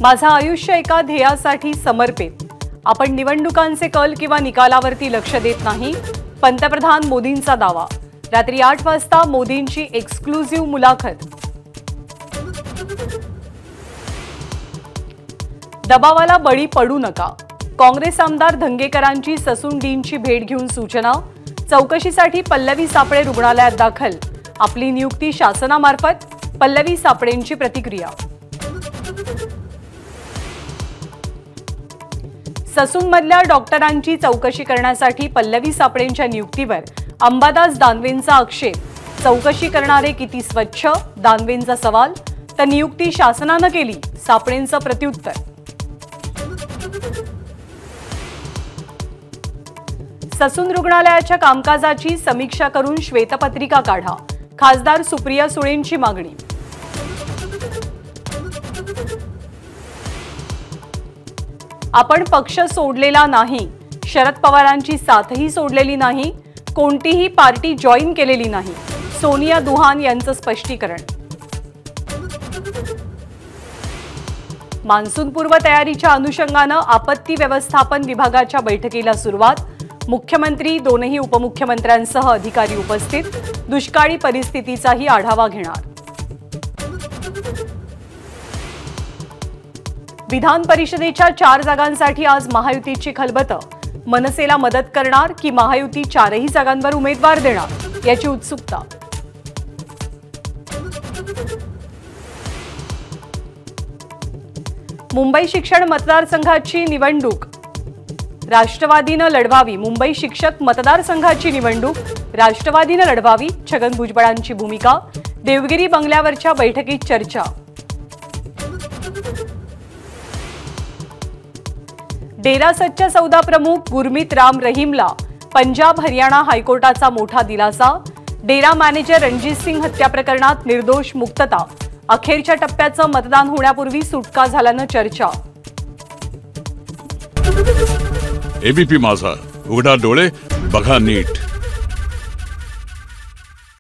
माझं आयुष्य एका ध्येयासाठी समर्पित। आपण निवडणुकांचे कल किंवा निकालावरती लक्ष देत नाही, पंतप्रधान मोदींचा दावा। रात्री 8 वाजता मोदींची एक्सक्लुझिव्ह मुलाखत। दबावाला बळी पडू नका। काँग्रेस आमदार धंगेकरांची ससून-डीनची भेट घेऊन सूचना। चौकशीसाठी पल्लवी सापळे रुग्णालयात दाखल। आपली नियुक्ती शासनामार्फत। पल्लवी सापळेंची प्रतिक्रिया। ससूनमधल्या डॉक्टरांची चौकशी करण्यासाठी पल्लवी सापळेंच्या नियुक्तीवर अंबादास दानवेंचा आक्षेप। चौकशी करणारे किती स्वच्छ? दानवेंचा सवाल। तर नियुक्ती शासनाने केली, सापळेंचं प्रत्युत्तर। ससून रुग्णालयाच्या कामकाजाची समीक्षा करून श्वेतपत्रिका काढा। खासदार सुप्रिया सुळेंची मागणी। आपण पक्ष सोडलेला नाही, शरद पवारांची साथही सोडलेली नाही, कोणतीही पार्टी जॉईन केलेली नाही, सोनिया दुहान यांचं स्पष्टीकरण। मान्सूनपूर्व तयारीच्या अनुषंगाने आपत्ती व्यवस्थापन विभागाच्या बैठकीला सुरुवात। मुख्यमंत्री, दोनही उपमुख्यमंत्र्यांसह अधिकारी उपस्थित। दुष्काळी परिस्थितीचाही आढावा घेणार। विधान परिषदेच्या 4 जागांसाठी आज महायुतीची खलबतं। मनसेला मदत करणार की महायुती 4ही जागांवर उमेदवार देणार, याची उत्सुकता। मुंबई शिक्षण मतदारसंघाची निवडणूक राष्ट्रवादीने लढवावी। मुंबई शिक्षक मतदारसंघाची निवडणूक राष्ट्रवादीने लढवावी, छगन भुजबळांची भूमिका। देवगिरी बंगल्यावरच्या बैठकीत चर्चा। डेरा सच्चा सौदा प्रमुख गुरमीत राम रहीमला पंजाब हरियाणा हायकोर्टाचा मोठा दिलासा। डेरा मॅनेजर रणजीत सिंग हत्या प्रकरणात निर्दोष मुक्तता। अखेरच्या टप्प्याचं मतदान होण्यापूर्वी सुटका झाल्यानं चर्चा। एबीपी माझा, उघडा डोळे बघा नीट।